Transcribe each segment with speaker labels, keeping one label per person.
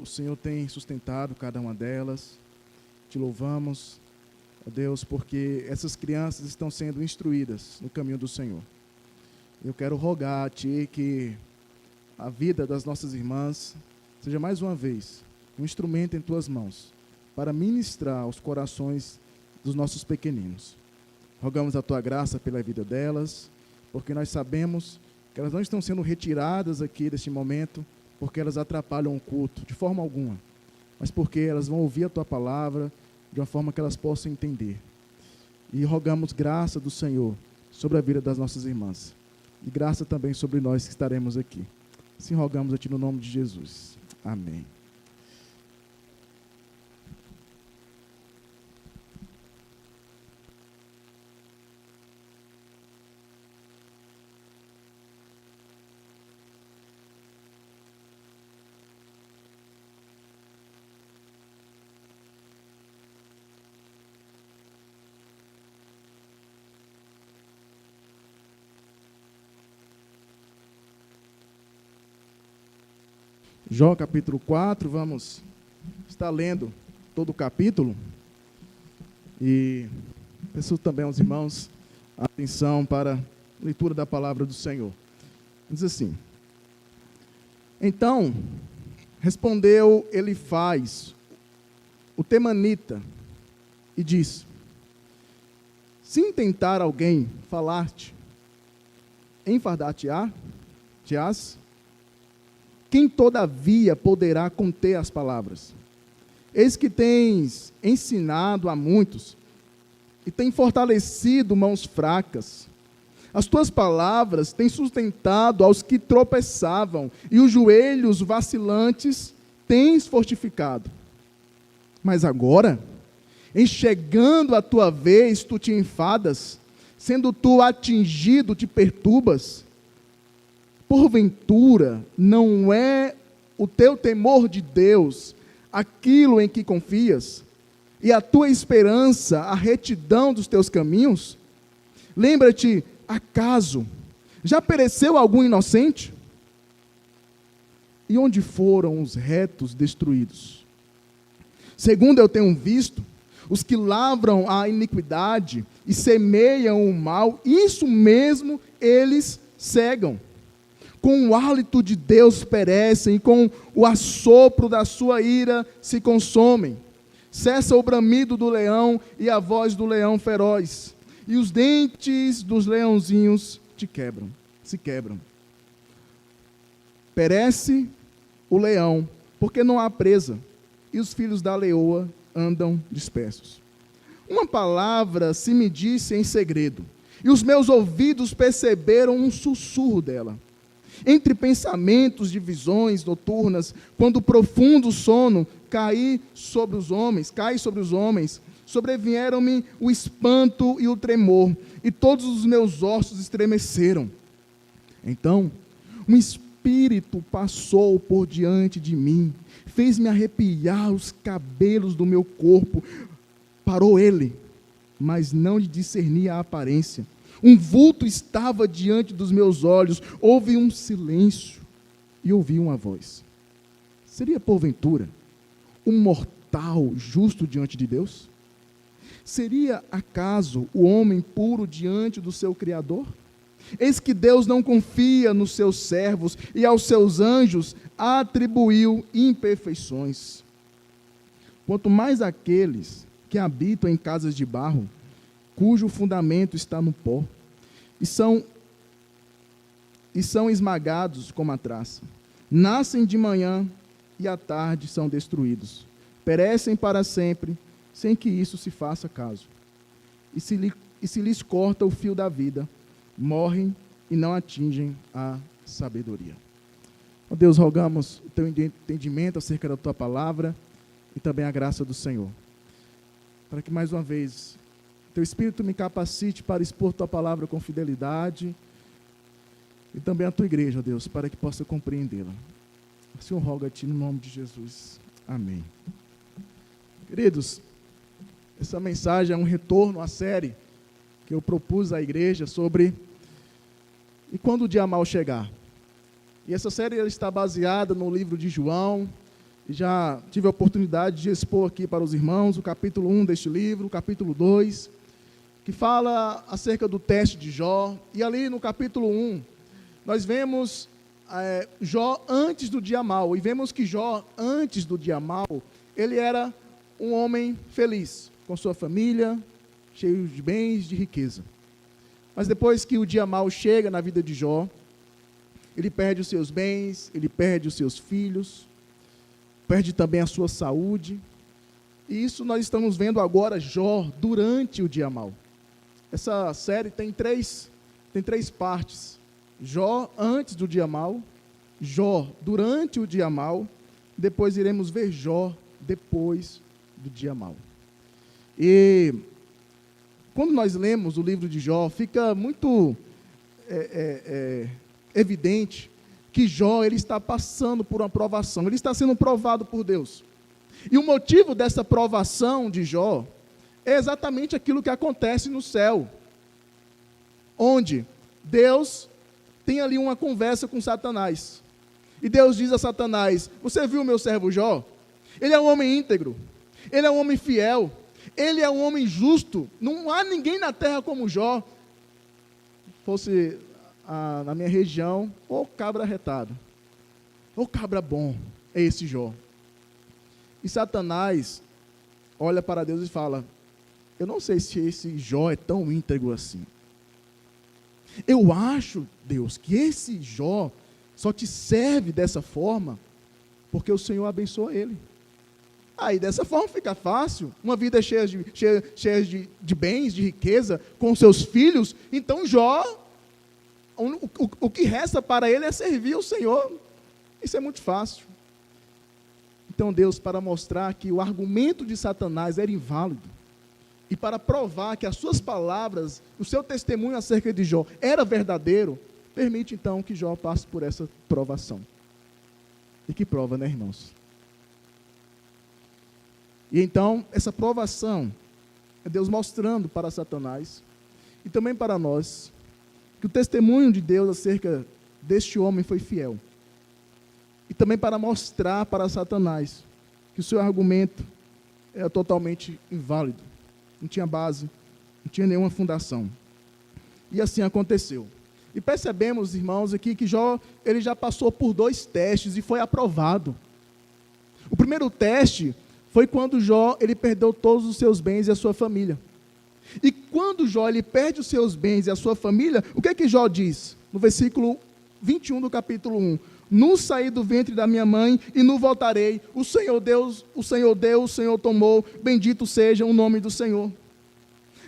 Speaker 1: O Senhor tem sustentado cada uma delas. Te louvamos, ó Deus, porque essas crianças estão sendo instruídas no caminho do Senhor. Eu quero rogar a Ti que a vida das nossas irmãs seja mais uma vez um instrumento em Tuas mãos para ministrar aos corações dos nossos pequeninos. Rogamos a Tua graça pela vida delas, porque nós sabemos que elas não estão sendo retiradas aqui deste momento porque elas atrapalham o culto, de forma alguma, mas porque elas vão ouvir a Tua palavra de uma forma que elas possam entender. E rogamos graça do Senhor sobre a vida das nossas irmãs, e graça também sobre nós que estaremos aqui. Assim rogamos a Ti no nome de Jesus. Amém. Jó capítulo 4, vamos estar lendo todo o capítulo. E peço também aos irmãos a atenção para a leitura da palavra do Senhor. Diz assim: Então respondeu Elifaz, o temanita, e disse: Se intentar alguém falar-te, enfardar-te-ás? Quem todavia poderá conter as palavras? Eis que tens ensinado a muitos, e tem fortalecido mãos fracas. As tuas palavras têm sustentado aos que tropeçavam, e os joelhos vacilantes tens fortificado. Mas agora, em chegando a tua vez, tu te enfadas, sendo tu atingido, te perturbas. Porventura, não é o teu temor de Deus aquilo em que confias, e a tua esperança a retidão dos teus caminhos? Lembra-te, acaso já pereceu algum inocente? E onde foram os retos destruídos? Segundo eu tenho visto, os que lavram a iniquidade e semeiam o mal, isso mesmo eles cegam. Com o hálito de Deus perecem, e com o assopro da sua ira se consomem. Cessa o bramido do leão e a voz do leão feroz, e os dentes dos leãozinhos se quebram. Perece o leão, porque não há presa, e os filhos da leoa andam dispersos. Uma palavra se me disse em segredo, e os meus ouvidos perceberam um sussurro dela. Entre pensamentos de visões noturnas, quando o profundo sono cai sobre os homens, sobrevieram-me o espanto e o tremor, e todos os meus ossos estremeceram. Então, um espírito passou por diante de mim, fez-me arrepiar os cabelos do meu corpo. Parou ele, mas não lhe discerni a aparência. Um vulto estava diante dos meus olhos, houve um silêncio, e ouvi uma voz. Seria porventura um mortal justo diante de Deus? Seria acaso o homem puro diante do seu Criador? Eis que Deus não confia nos seus servos, e aos seus anjos atribuiu imperfeições. Quanto mais aqueles que habitam em casas de barro, cujo fundamento está no pó, e são esmagados como a traça. Nascem de manhã e à tarde são destruídos. Perecem para sempre, sem que isso se faça caso. E se lhes corta o fio da vida, morrem e não atingem a sabedoria. Ó Deus, rogamos o teu entendimento acerca da tua palavra e também a graça do Senhor, para que mais uma vez teu Espírito me capacite para expor tua palavra com fidelidade, e também a tua igreja, ó Deus, para que possa compreendê-la. O Senhor roga a ti no nome de Jesus. Amém. Queridos, essa mensagem é um retorno à série que eu propus à igreja sobre "E quando o dia mau chegar?". E essa série ela está baseada no livro de João, Já tive a oportunidade de expor aqui para os irmãos o capítulo 1 deste livro, o capítulo 2, que fala acerca do teste de Jó. E ali no capítulo 1, nós vemos Jó antes do dia mau. E vemos que Jó, antes do dia mau, ele era um homem feliz, com sua família, cheio de bens, de riqueza. Mas depois que o dia mau chega na vida de Jó, ele perde os seus bens, ele perde os seus filhos, perde também a sua saúde. E isso nós estamos vendo agora Jó durante o dia mau. Essa série tem três partes. Jó antes do dia mau, Jó durante o dia mau, depois iremos ver Jó depois do dia mau. E quando nós lemos o livro de Jó, fica muito evidente que Jó ele está passando por uma provação, ele está sendo provado por Deus. E o motivo dessa provação de Jó é exatamente aquilo que acontece no céu, onde Deus tem ali uma conversa com Satanás. E Deus diz a Satanás: você viu meu servo Jó? Ele é um homem íntegro, ele é um homem fiel, ele é um homem justo, não há ninguém na terra como Jó. Fosse na minha região, ô cabra retado, ô cabra bom, é esse Jó. E Satanás olha para Deus e fala: eu não sei se esse Jó é tão íntegro assim. Eu acho, Deus, que esse Jó só te serve dessa forma porque o Senhor abençoa ele. Aí dessa forma fica fácil, uma vida cheia de bens, de riqueza, com seus filhos. Então Jó, o que resta para ele é servir ao Senhor. Isso é muito fácil. Então Deus, para mostrar que o argumento de Satanás era inválido, e para provar que as suas palavras, o seu testemunho acerca de Jó era verdadeiro, permite então que Jó passe por essa provação. E que prova, né, irmãos? E então, essa provação é Deus mostrando para Satanás e também para nós que o testemunho de Deus acerca deste homem foi fiel. E também para mostrar para Satanás que o seu argumento era totalmente inválido, não tinha base, não tinha nenhuma fundação. E assim aconteceu. E percebemos, irmãos, aqui que Jó, ele já passou por 2 testes e foi aprovado. O primeiro teste foi quando Jó, ele perdeu todos os seus bens e a sua família. E quando Jó, ele perde os seus bens e a sua família, o que é que Jó diz? No versículo 21 do capítulo 1. Nu saí do ventre da minha mãe e nu voltarei. O Senhor Deus, o Senhor deu, o Senhor tomou. Bendito seja o nome do Senhor.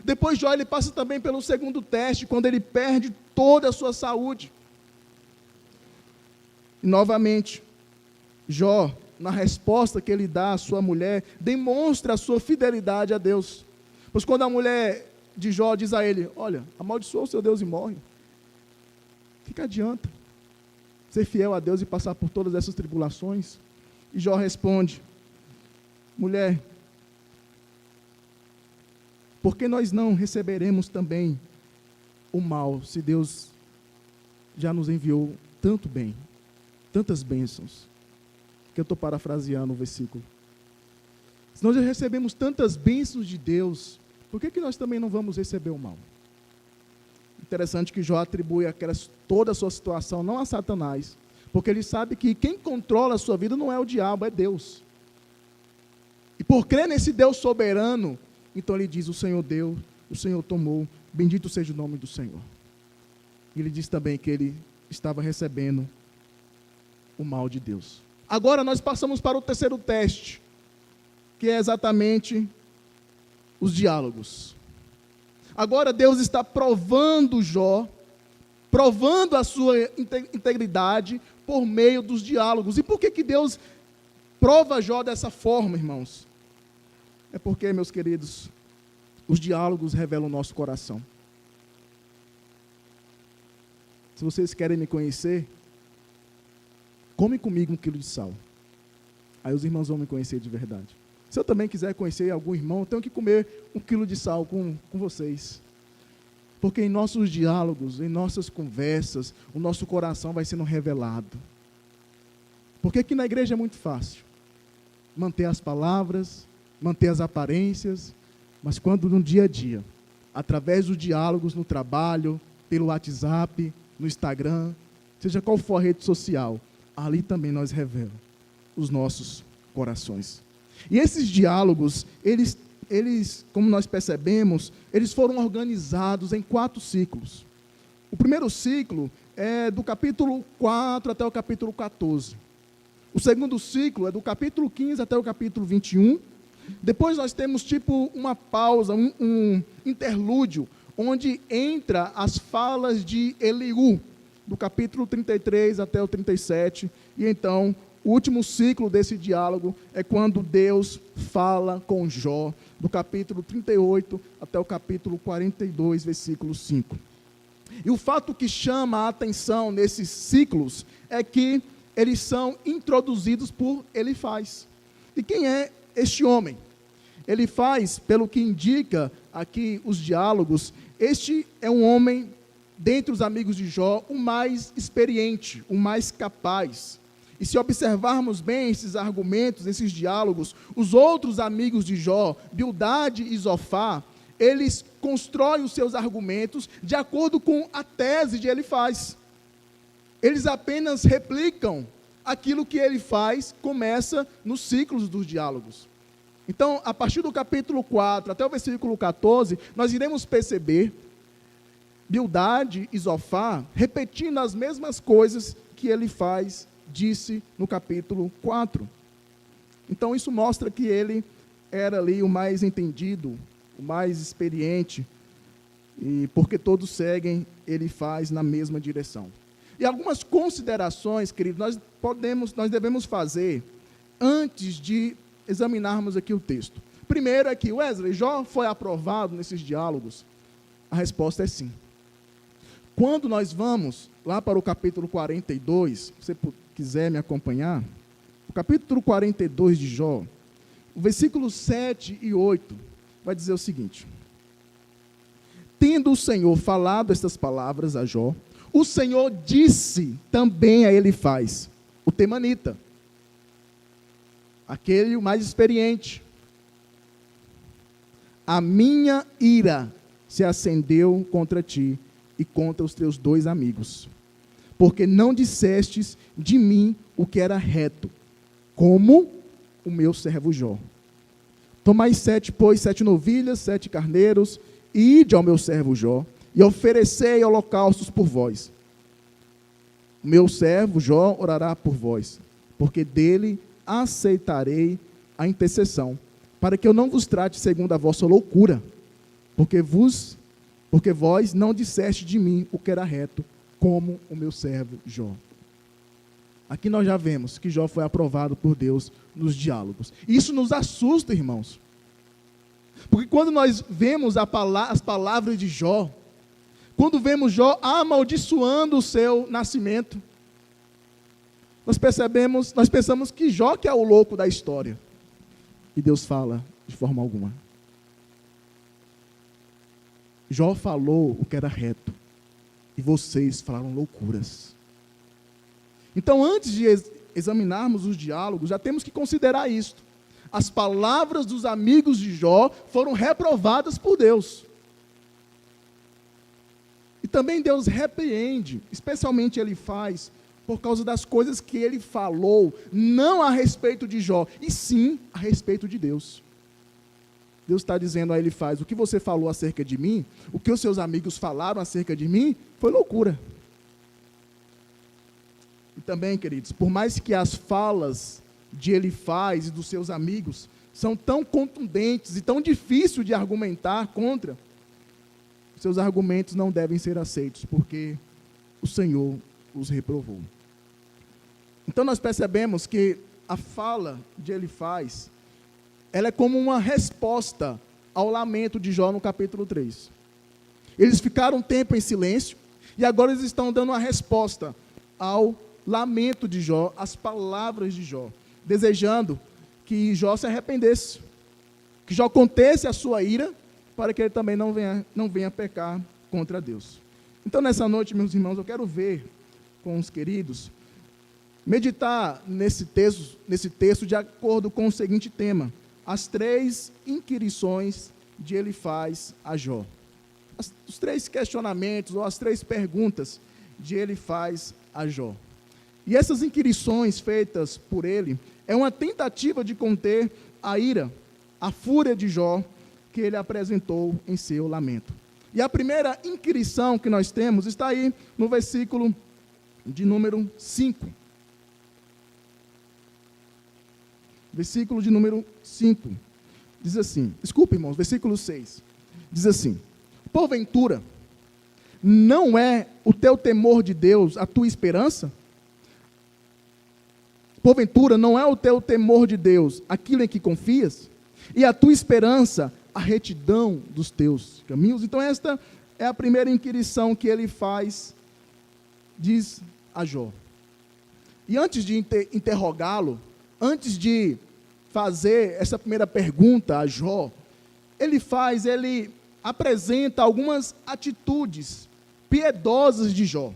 Speaker 1: Depois Jó, ele passa também pelo segundo teste, quando ele perde toda a sua saúde. E novamente, Jó, na resposta que ele dá à sua mulher, demonstra a sua fidelidade a Deus. Pois quando a mulher de Jó diz a ele: olha, amaldiçoa o seu Deus e morre. O que adianta ser fiel a Deus e passar por todas essas tribulações? E Jó responde: mulher, por que nós não receberemos também o mal, se Deus já nos enviou tanto bem, tantas bênçãos? Que eu estou parafraseando o versículo. Se nós já recebemos tantas bênçãos de Deus, por que nós também não vamos receber o mal? Interessante que Jó atribui toda a sua situação não a Satanás, porque ele sabe que quem controla a sua vida não é o diabo, é Deus. E por crer nesse Deus soberano, então ele diz: o Senhor deu, o Senhor tomou, bendito seja o nome do Senhor. E ele diz também que ele estava recebendo o mal de Deus. Agora nós passamos para o terceiro teste, que é exatamente os diálogos. Agora Deus está provando Jó, provando a sua integridade por meio dos diálogos. E por que Deus prova Jó dessa forma, irmãos? É porque, meus queridos, os diálogos revelam o nosso coração. Se vocês querem me conhecer, come comigo 1 quilo de sal. Aí os irmãos vão me conhecer de verdade. Se eu também quiser conhecer algum irmão, eu tenho que comer 1 quilo de sal com vocês. Porque em nossos diálogos, em nossas conversas, o nosso coração vai sendo revelado. Porque aqui na igreja é muito fácil. manter as palavras, manter as aparências, mas quando no dia a dia, através dos diálogos no trabalho, pelo WhatsApp, no Instagram, seja qual for a rede social, ali também nós revelamos os nossos corações. E esses diálogos, eles, como nós percebemos, eles foram organizados em 4 ciclos. O primeiro ciclo é do capítulo 4 até o capítulo 14. O segundo ciclo é do capítulo 15 até o capítulo 21. Depois nós temos tipo uma pausa, um interlúdio, onde entra as falas de Eliú, do capítulo 33 até o 37. E então, o último ciclo desse diálogo é quando Deus fala com Jó, do capítulo 38 até o capítulo 42, versículo 5. E o fato que chama a atenção nesses ciclos é que eles são introduzidos por Elifaz. E quem é este homem? Elifaz, pelo que indica aqui os diálogos, este é um homem, dentre os amigos de Jó, o mais experiente, o mais capaz. E se observarmos bem esses argumentos, esses diálogos, os outros amigos de Jó, Bildade e Zofar, eles constroem os seus argumentos de acordo com a tese de Elifaz. Eles apenas replicam aquilo que Elifaz começa nos ciclos dos diálogos. Então, a partir do capítulo 4 até o versículo 14, nós iremos perceber Bildade e Zofar repetindo as mesmas coisas que Elifaz disse no capítulo 4. Então, isso mostra que ele era ali o mais entendido, o mais experiente, e porque todos seguem Elifaz na mesma direção. E algumas considerações, queridos, nós devemos fazer antes de examinarmos aqui o texto. Primeiro é que, Wesley, Jó foi aprovado nesses diálogos? A resposta é sim. Quando nós vamos lá para o capítulo 42, se você quiser me acompanhar, o capítulo 42 de Jó, o versículo 7 e 8, vai dizer o seguinte: tendo o Senhor falado estas palavras a Jó, o Senhor disse também a Elifaz, o temanita, aquele o mais experiente: a minha ira se acendeu contra ti e contra os teus 2 amigos, porque não dissestes de mim o que era reto, como o meu servo Jó. Tomai 7 novilhas, 7 carneiros, e ide ao meu servo Jó, e oferecei holocaustos por vós. O meu servo Jó orará por vós, porque dele aceitarei a intercessão, para que eu não vos trate segundo a vossa loucura, porque vós não disseste de mim o que era reto, como o meu servo Jó. Aqui nós já vemos que Jó foi aprovado por Deus nos diálogos. Isso nos assusta, irmãos. Porque quando nós vemos as palavras de Jó, quando vemos Jó amaldiçoando o seu nascimento, nós pensamos que Jó que é o louco da história. E Deus fala de forma alguma. Jó falou o que era reto, e vocês falaram loucuras. Então, antes de examinarmos os diálogos, já temos que considerar isto. As palavras dos amigos de Jó foram reprovadas por Deus. E também Deus repreende, especialmente Elifaz, por causa das coisas que ele falou, não a respeito de Jó, e sim a respeito de Deus. Deus está dizendo a Elifaz: o que você falou acerca de mim, o que os seus amigos falaram acerca de mim, foi loucura. E também, queridos, por mais que as falas de Elifaz e dos seus amigos são tão contundentes e tão difíceis de argumentar contra, seus argumentos não devem ser aceitos, porque o Senhor os reprovou. Então nós percebemos que a fala de Elifaz, ela é como uma resposta ao lamento de Jó no capítulo 3. Eles ficaram um tempo em silêncio, e agora eles estão dando uma resposta ao lamento de Jó, às palavras de Jó, desejando que Jó se arrependesse, que Jó contesse a sua ira, para que ele também não venha pecar contra Deus. Então, nessa noite, meus irmãos, eu quero ver com os queridos meditar nesse texto de acordo com o seguinte tema: as 3 inquirições de Elifaz a Jó. Os 3 questionamentos, ou as 3 perguntas de Elifaz a Jó. E essas inquirições feitas por ele é uma tentativa de conter a ira, a fúria de Jó, que ele apresentou em seu lamento. E a primeira inquirição que nós temos está aí no versículo de número 5. Versículo de número 5. Diz assim, desculpe, irmãos, versículo 6. Diz assim: porventura, não é o teu temor de Deus a tua esperança? Porventura, não é o teu temor de Deus aquilo em que confias? E a tua esperança, a retidão dos teus caminhos? Então esta é a primeira inquirição que ele faz, diz a Jó. E antes de interrogá-lo, antes de fazer essa primeira pergunta a Jó, ele apresenta algumas atitudes piedosas de Jó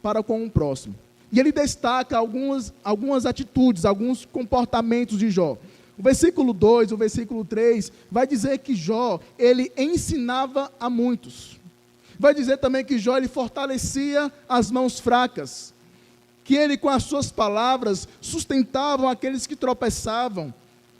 Speaker 1: para com o próximo. E ele destaca algumas atitudes, alguns comportamentos de Jó. O versículo 2, o versículo 3, vai dizer que Jó, ele ensinava a muitos. Vai dizer também que Jó, ele fortalecia as mãos fracas. Que ele, com as suas palavras, sustentavam aqueles que tropeçavam.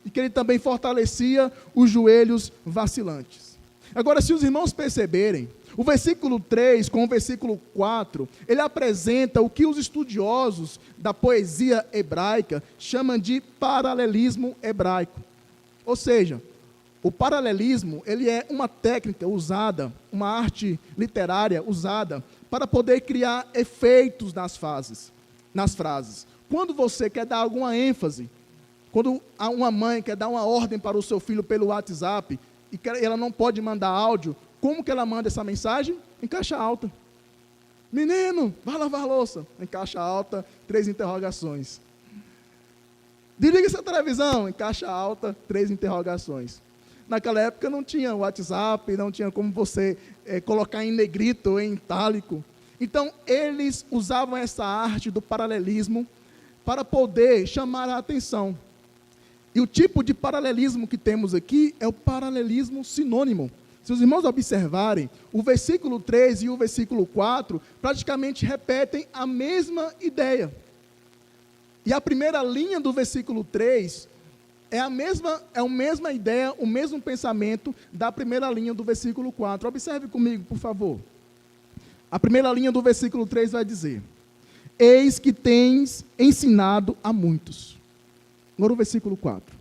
Speaker 1: E que ele também fortalecia os joelhos vacilantes. Agora, se os irmãos perceberem, o versículo 3 com o versículo 4, ele apresenta o que os estudiosos da poesia hebraica chamam de paralelismo hebraico. Ou seja, o paralelismo, ele é uma técnica usada, uma arte literária usada para poder criar efeitos nas frases. Quando você quer dar alguma ênfase, quando uma mãe quer dar uma ordem para o seu filho pelo WhatsApp e ela não pode mandar áudio, como que ela manda essa mensagem? Em caixa alta. Menino, vai lavar a louça. Em caixa alta, 3 interrogações. Desliga essa televisão. Em caixa alta, 3 interrogações. Naquela época não tinha WhatsApp, não tinha como você colocar em negrito ou em itálico. Então, eles usavam essa arte do paralelismo para poder chamar a atenção. E o tipo de paralelismo que temos aqui é o paralelismo sinônimo. Se os irmãos observarem, o versículo 3 e o versículo 4 praticamente repetem a mesma ideia. E a primeira linha do versículo 3 é a mesma ideia, o mesmo pensamento da primeira linha do versículo 4. Observe comigo, por favor. A primeira linha do versículo 3 vai dizer: eis que tens ensinado a muitos. Agora o versículo 4.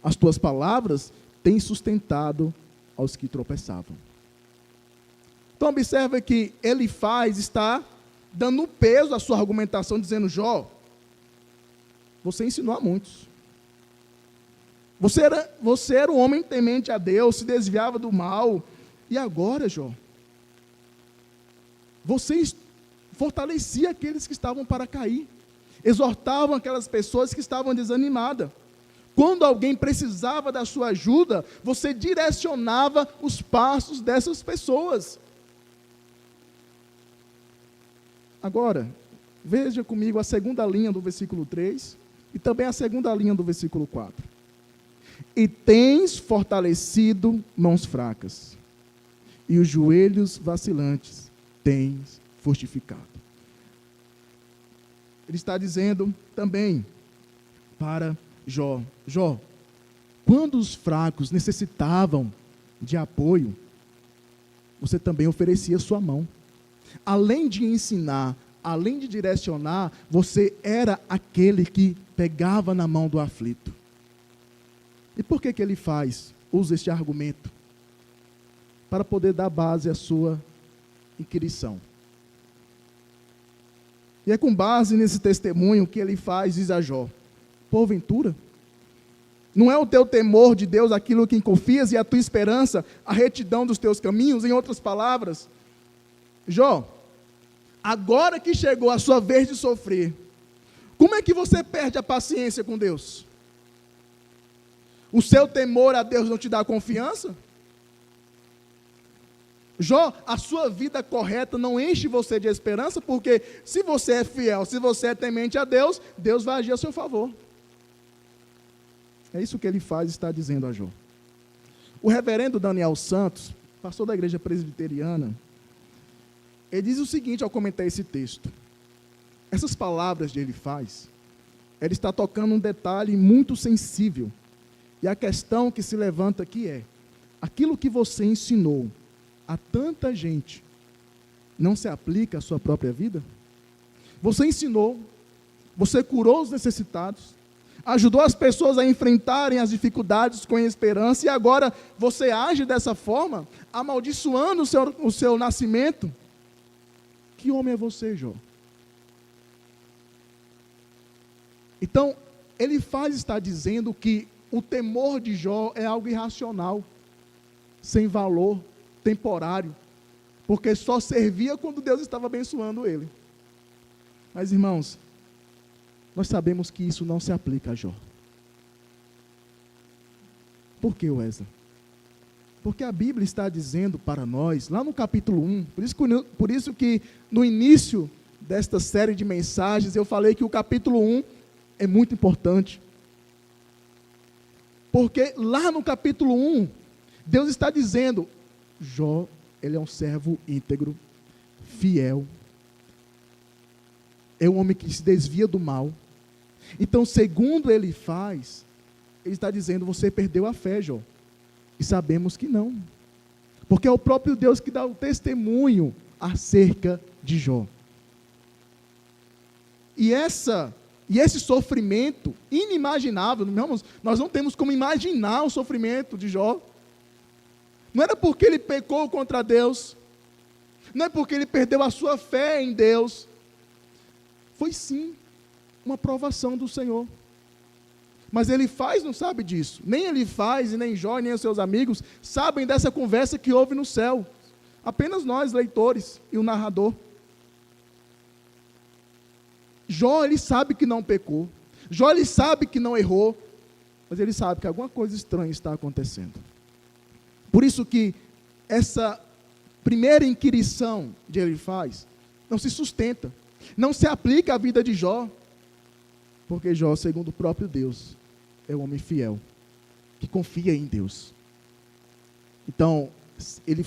Speaker 1: As tuas palavras têm sustentado aos que tropeçavam. Então observa que Elifaz está dando peso à sua argumentação, dizendo: Jó, você ensinou a muitos. Você era um homem temente a Deus, se desviava do mal. E agora, Jó, você fortalecia aqueles que estavam para cair. Exortavam aquelas pessoas que estavam desanimadas. Quando alguém precisava da sua ajuda, você direcionava os passos dessas pessoas. Agora, veja comigo a segunda linha do versículo 3 e também a segunda linha do versículo 4. E tens fortalecido mãos fracas, e os joelhos vacilantes tens fortificado. Ele está dizendo também para Jó: Jó, quando os fracos necessitavam de apoio, você também oferecia sua mão. Além de ensinar, além de direcionar, você era aquele que pegava na mão do aflito. E por que ele usa este argumento? Para poder dar base à sua inquirição. E é com base nesse testemunho que ele diz a Jó: porventura, não é o teu temor de Deus aquilo em que confias e a tua esperança, a retidão dos teus caminhos? Em outras palavras, Jó, agora que chegou a sua vez de sofrer, como é que você perde a paciência com Deus? O seu temor a Deus não te dá confiança? Jó, a sua vida correta não enche você de esperança, porque se você é fiel, se você é temente a Deus, Deus vai agir a seu favor. É isso que ele faz, está dizendo a Jó. O reverendo Daniel Santos, pastor da igreja presbiteriana, ele diz o seguinte ao comentar esse texto. Essas palavras de Elifaz, ele está tocando um detalhe muito sensível. E a questão que se levanta aqui é, aquilo que você ensinou a tanta gente, não se aplica à sua própria vida? Você ensinou, você curou os necessitados, ajudou as pessoas a enfrentarem as dificuldades com esperança, e agora você age dessa forma, amaldiçoando o seu nascimento? Que homem é você, Jó? Então, Elifaz está dizendo que o temor de Jó é algo irracional, sem valor, temporário, porque só servia quando Deus estava abençoando ele. Mas, irmãos, nós sabemos que isso não se aplica a Jó. Por que, Wesley? Porque a Bíblia está dizendo para nós, lá no capítulo 1, por isso que no início desta série de mensagens, eu falei que o capítulo 1 é muito importante. Porque lá no capítulo 1, Deus está dizendo, Jó, ele é um servo íntegro, fiel, é um homem que se desvia do mal. Então, segundo Elifaz, ele está dizendo, você perdeu a fé, Jó. E sabemos que não. Porque é o próprio Deus que dá o testemunho acerca de Jó. E esse sofrimento inimaginável, nós não temos como imaginar o sofrimento de Jó. Não era porque ele pecou contra Deus, não é porque ele perdeu a sua fé em Deus. Foi sim uma provação do Senhor. Mas Elifaz não sabe disso. Nem Elifaz, e nem Jó, nem os seus amigos sabem dessa conversa que houve no céu. Apenas nós, leitores, e o narrador. Jó, ele sabe que não pecou. Jó, ele sabe que não errou. Mas ele sabe que alguma coisa estranha está acontecendo. Por isso que essa primeira inquirição de Elifaz não se sustenta. Não se aplica à vida de Jó. Porque Jó, segundo o próprio Deus, é um homem fiel, que confia em Deus. Então,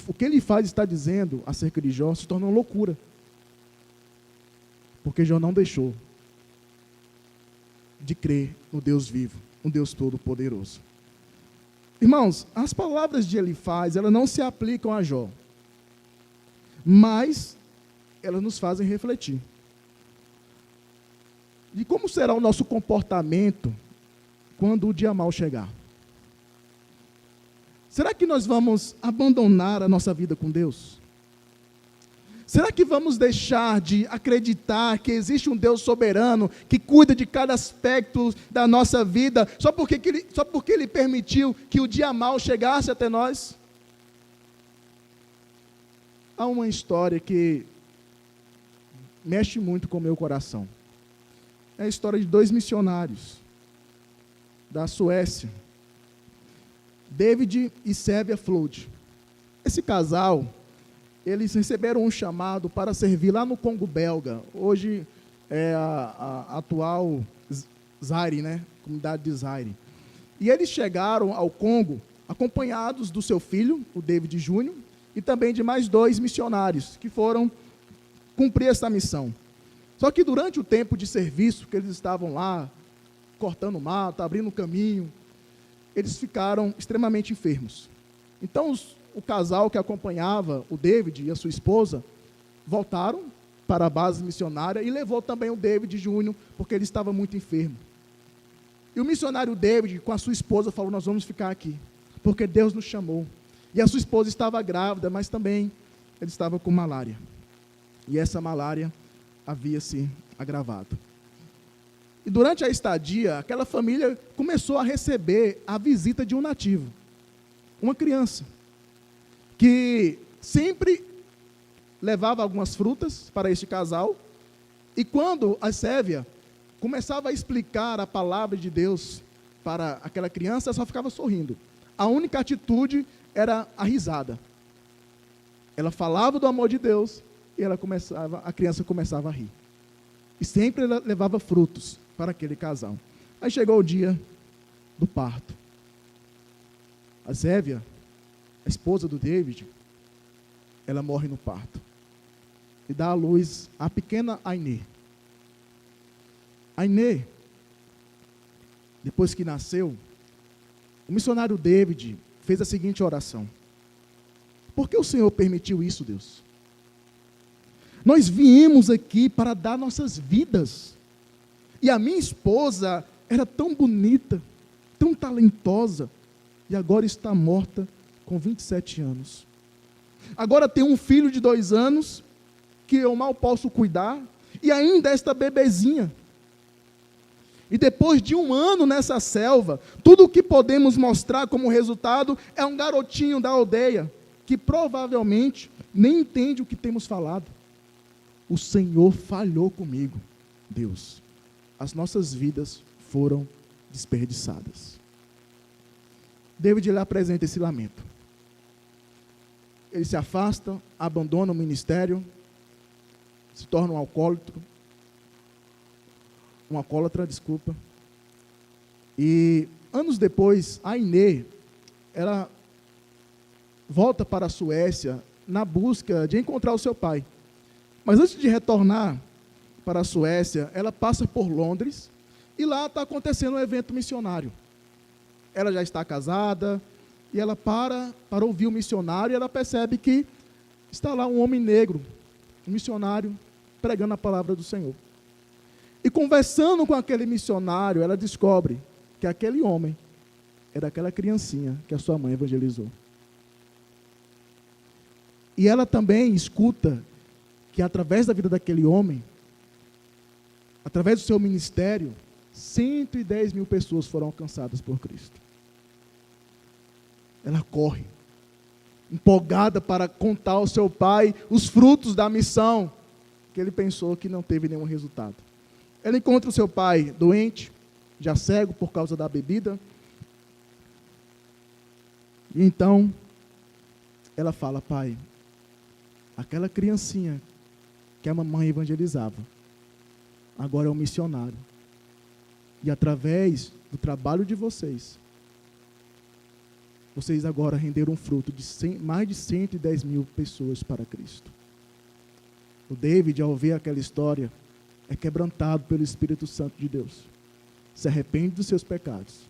Speaker 1: o que Elifaz está dizendo acerca de Jó se torna uma loucura. Porque Jó não deixou de crer no Deus vivo, um Deus todo-poderoso. Irmãos, as palavras de Elifaz, elas não se aplicam a Jó, mas elas nos fazem refletir. De como será o nosso comportamento quando o dia mau chegar? Será que nós vamos abandonar a nossa vida com Deus? Será que vamos deixar de acreditar que existe um Deus soberano que cuida de cada aspecto da nossa vida só porque Ele permitiu que o dia mau chegasse até nós? Há uma história que mexe muito com o meu coração. É a história de 2 missionários da Suécia, David e Sylvia Flood. Esse casal, eles receberam um chamado para servir lá no Congo belga, hoje é a atual Zaire, né? Comunidade de Zaire. E eles chegaram ao Congo acompanhados do seu filho, o David Júnior, e também de mais 2 missionários que foram cumprir essa missão. Só que durante o tempo de serviço, que eles estavam lá, cortando mato, abrindo caminho, eles ficaram extremamente enfermos. Então, o casal que acompanhava o David e a sua esposa, voltaram para a base missionária e levou também o David Júnior, porque ele estava muito enfermo. E o missionário David, com a sua esposa, falou, nós vamos ficar aqui, porque Deus nos chamou. E a sua esposa estava grávida, mas também ele estava com malária. E essa malária havia se agravado. E durante a estadia, aquela família começou a receber a visita de um nativo, uma criança, que sempre levava algumas frutas para este casal, e quando a Sylvia começava a explicar a palavra de Deus para aquela criança, ela só ficava sorrindo. A única atitude era a risada. Ela falava do amor de Deus e a criança começava a rir. E sempre ela levava frutos para aquele casal. Aí chegou o dia do parto. A Zévia, a esposa do David, ela morre no parto. E dá à luz a pequena Ainê. Ainê, depois que nasceu, o missionário David fez a seguinte oração: por que o Senhor permitiu isso, Deus? Nós viemos aqui para dar nossas vidas. E a minha esposa era tão bonita, tão talentosa, e agora está morta com 27 anos. Agora tem um filho de 2 anos, que eu mal posso cuidar, e ainda esta bebezinha. E depois de 1 ano nessa selva, tudo o que podemos mostrar como resultado é um garotinho da aldeia, que provavelmente nem entende o que temos falado. O Senhor falhou comigo, Deus. As nossas vidas foram desperdiçadas. David lhe apresenta esse lamento. Ele se afasta, abandona o ministério, se torna um alcoólatra, E anos depois, a Ainê, ela volta para a Suécia na busca de encontrar o seu pai. Mas antes de retornar para a Suécia, ela passa por Londres e lá está acontecendo um evento missionário. Ela já está casada e ela para ouvir o missionário e ela percebe que está lá um homem negro, um missionário, pregando a palavra do Senhor. E conversando com aquele missionário, ela descobre que aquele homem era aquela criancinha que a sua mãe evangelizou. E ela também escuta que através da vida daquele homem, através do seu ministério, 110 mil pessoas foram alcançadas por Cristo. Ela corre, empolgada para contar ao seu pai os frutos da missão, que ele pensou que não teve nenhum resultado. Ela encontra o seu pai doente, já cego por causa da bebida. E então, ela fala: pai, aquela criancinha que a mamãe evangelizava, agora é um missionário. E através do trabalho de vocês agora renderam um fruto de mais de 110 mil pessoas para Cristo. O David, ao ver aquela história, é quebrantado pelo Espírito Santo de Deus. Se arrepende dos seus pecados.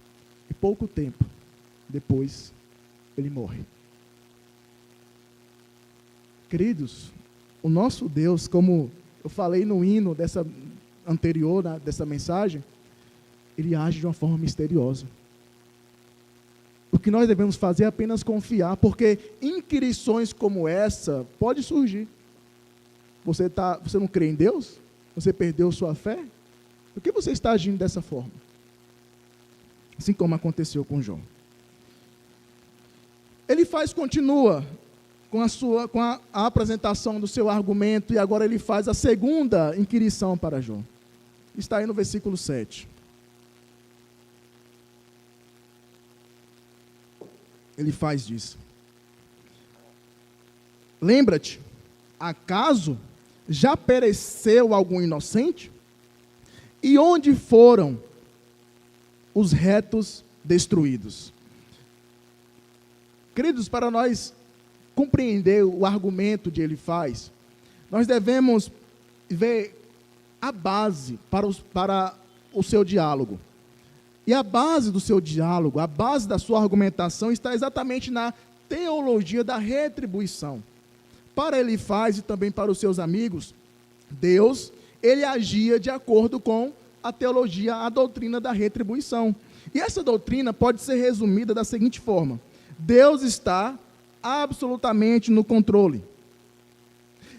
Speaker 1: E pouco tempo depois, ele morre. Queridos, o nosso Deus, como eu falei no hino anterior, dessa mensagem, ele age de uma forma misteriosa. O que nós devemos fazer é apenas confiar, porque inquirições como essa podem surgir. Você não crê em Deus? Você perdeu sua fé? Por que você está agindo dessa forma? Assim como aconteceu com Jó. Ele continua com a apresentação do seu argumento, e agora ele faz a segunda inquirição para Jó. Está aí no versículo 7. Ele faz isso. Lembra-te, acaso já pereceu algum inocente? E onde foram os retos destruídos? Queridos, para nós compreender o argumento de Elifaz, nós devemos ver a base para o seu diálogo. E a base do seu diálogo, a base da sua argumentação está exatamente na teologia da retribuição. Para Elifaz e também para os seus amigos, Deus, ele agia de acordo com a teologia, a doutrina da retribuição. E essa doutrina pode ser resumida da seguinte forma: Deus está absolutamente no controle.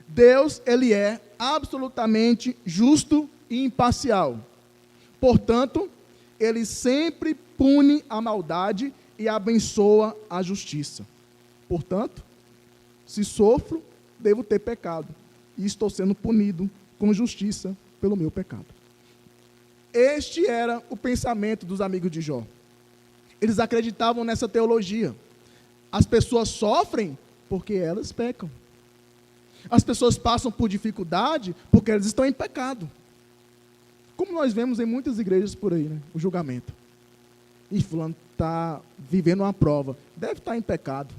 Speaker 1: Deus, ele é absolutamente justo e imparcial. Portanto, ele sempre pune a maldade e abençoa a justiça. Portanto, se sofro, devo ter pecado, e estou sendo punido com justiça pelo meu pecado. Este era o pensamento dos amigos de Jó. Eles acreditavam nessa teologia. As pessoas sofrem porque elas pecam. As pessoas passam por dificuldade porque elas estão em pecado. Como nós vemos em muitas igrejas por aí, né? O julgamento. E fulano está vivendo uma prova. Deve estar em pecado.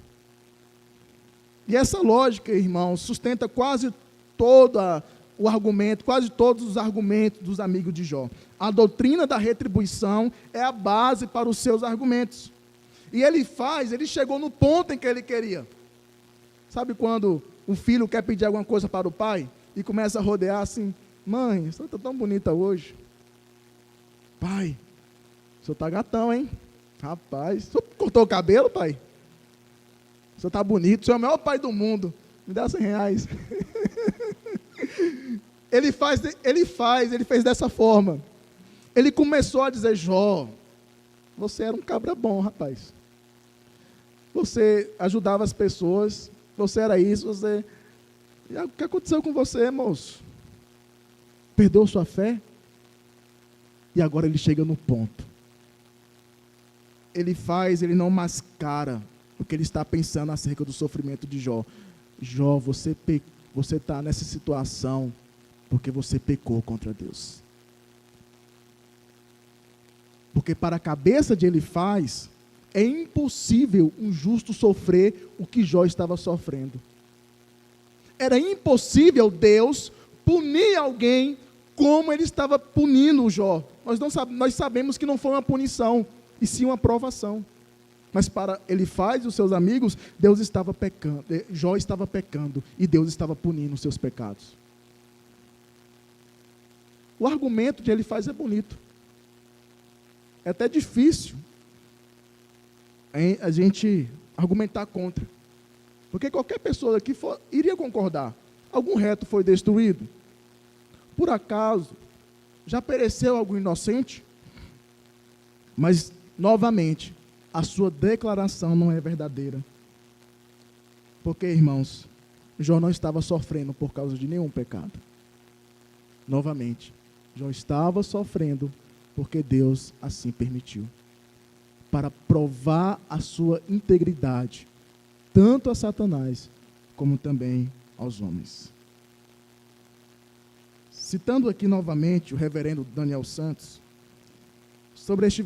Speaker 1: E essa lógica, irmãos, sustenta quase todos os argumentos dos amigos de Jó. A doutrina da retribuição é a base para os seus argumentos. E ele chegou no ponto em que ele queria. Sabe quando o filho quer pedir alguma coisa para o pai e começa a rodear assim: mãe, você está tão bonita hoje. Pai, o senhor está gatão, hein? Rapaz, o senhor cortou o cabelo, pai? O senhor está bonito, o senhor é o maior pai do mundo. Me dá R$100. Ele fez dessa forma. Ele começou a dizer: Jó, você era um cabra bom, rapaz. Você ajudava as pessoas, você era isso, você... E o que aconteceu com você, moço? Perdeu sua fé? E agora ele chega no ponto. Ele não mascara o que ele está pensando acerca do sofrimento de Jó. Jó, você está nessa situação porque você pecou contra Deus. Porque para a cabeça de Elifaz, é impossível um justo sofrer o que Jó estava sofrendo. Era impossível Deus punir alguém como ele estava punindo o Jó. Nós sabemos que não foi uma punição, e sim uma provação. Mas para Elifaz e os seus amigos, Deus estava pecando, Jó estava pecando, e Deus estava punindo os seus pecados. O argumento de Elifaz é bonito. É até difícil a gente argumentar contra. Porque qualquer pessoa aqui iria concordar. Algum reto foi destruído? Por acaso, já pereceu algum inocente? Mas, novamente, a sua declaração não é verdadeira. Porque, irmãos, Jó não estava sofrendo por causa de nenhum pecado. Novamente, Jó estava sofrendo porque Deus assim permitiu. Para provar a sua integridade, tanto a Satanás, como também aos homens. Citando aqui novamente o reverendo Daniel Santos, sobre esse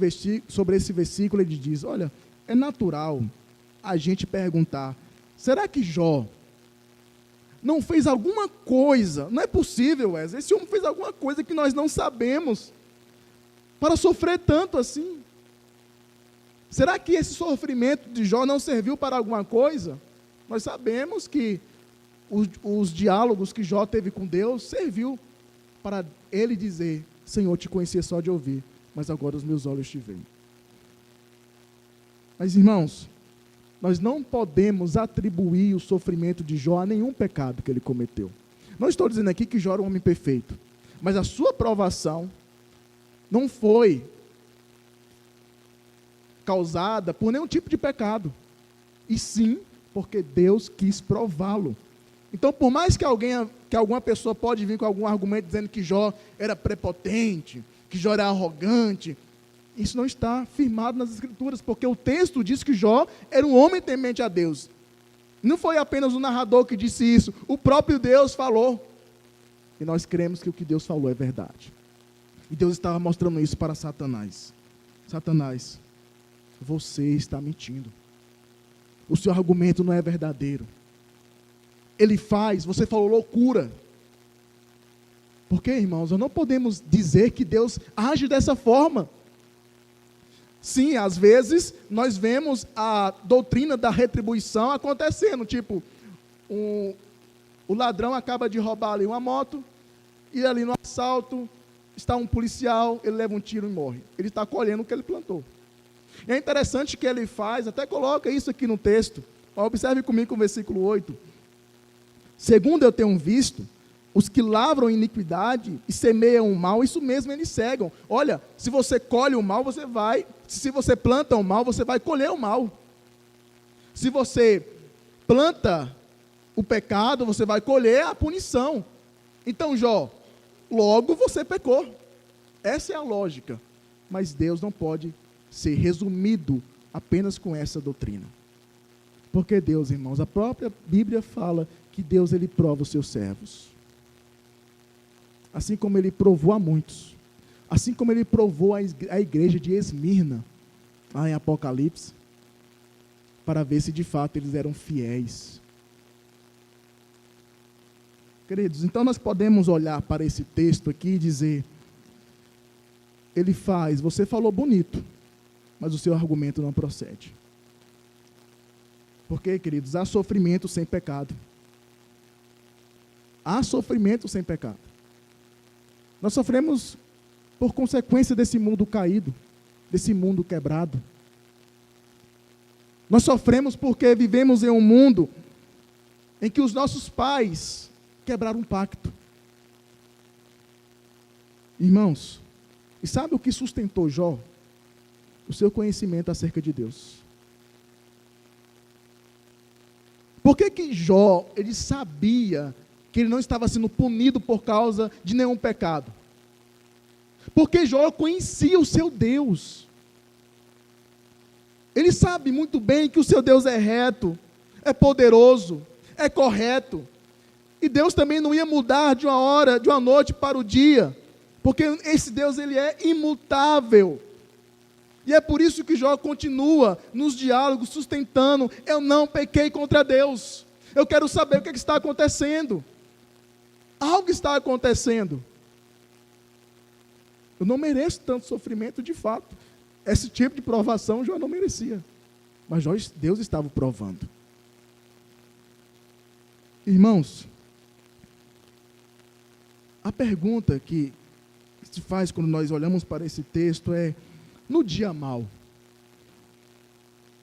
Speaker 1: versículo ele diz: olha, é natural a gente perguntar, será que Jó não fez alguma coisa? Não é possível, Wesley, esse homem fez alguma coisa que nós não sabemos, para sofrer tanto assim. Será que esse sofrimento de Jó não serviu para alguma coisa? Nós sabemos que os diálogos que Jó teve com Deus serviu para ele dizer: Senhor, te conhecia só de ouvir, mas agora os meus olhos te veem. Mas, irmãos, nós não podemos atribuir o sofrimento de Jó a nenhum pecado que ele cometeu. Não estou dizendo aqui que Jó era um homem perfeito, mas a sua provação não foi causada por nenhum tipo de pecado, e sim porque Deus quis prová-lo. Então, por mais que alguma pessoa pode vir com algum argumento dizendo que Jó era prepotente, que Jó era arrogante, isso não está firmado nas Escrituras, porque o texto diz que Jó era um homem temente a Deus. Não foi apenas o narrador que disse isso, o próprio Deus falou. E nós cremos que o que Deus falou é verdade. E Deus estava mostrando isso para Satanás. Satanás, você está mentindo. O seu argumento não é verdadeiro. Você falou loucura. Porque, irmãos, nós não podemos dizer que Deus age dessa forma. Sim, às vezes, nós vemos a doutrina da retribuição acontecendo. Tipo, o ladrão acaba de roubar ali uma moto, e ali no assalto está um policial, ele leva um tiro e morre. Ele está colhendo o que ele plantou. E é interessante que ele faz, até coloca isso aqui no texto. Observe comigo o versículo 8. Segundo eu tenho visto, os que lavram iniquidade e semeiam o mal, isso mesmo eles cegam. Olha, se você colhe o mal, se você planta o mal, você vai colher o mal. Se você planta o pecado, você vai colher a punição. Então, Jó, logo você pecou. Essa é a lógica. Mas Deus não pode ser resumido apenas com essa doutrina. Porque Deus, irmãos, a própria Bíblia fala que Deus, ele prova os seus servos. Assim como ele provou a muitos. Assim como ele provou a igreja de Esmirna, lá em Apocalipse, para ver se de fato eles eram fiéis. Queridos, então nós podemos olhar para esse texto aqui e dizer, você falou bonito, mas o seu argumento não procede. Porque, queridos, há sofrimento sem pecado. Há sofrimento sem pecado. Nós sofremos por consequência desse mundo caído, desse mundo quebrado. Nós sofremos porque vivemos em um mundo em que os nossos pais quebraram um pacto. Irmãos, e sabe o que sustentou Jó? O seu conhecimento acerca de Deus. Por que Jó, ele sabia que ele não estava sendo punido por causa de nenhum pecado? Porque Jó conhecia o seu Deus. Ele sabe muito bem que o seu Deus é reto, é poderoso, é correto. E Deus também não ia mudar de uma noite para o dia. Porque esse Deus, ele é imutável. E é por isso que Jó continua nos diálogos sustentando, eu não pequei contra Deus. Eu quero saber o que está acontecendo. Algo está acontecendo. Eu não mereço tanto sofrimento de fato. Esse tipo de provação Jó não merecia. Mas Deus estava provando. Irmãos, a pergunta que se faz quando nós olhamos para esse texto é, no dia mau,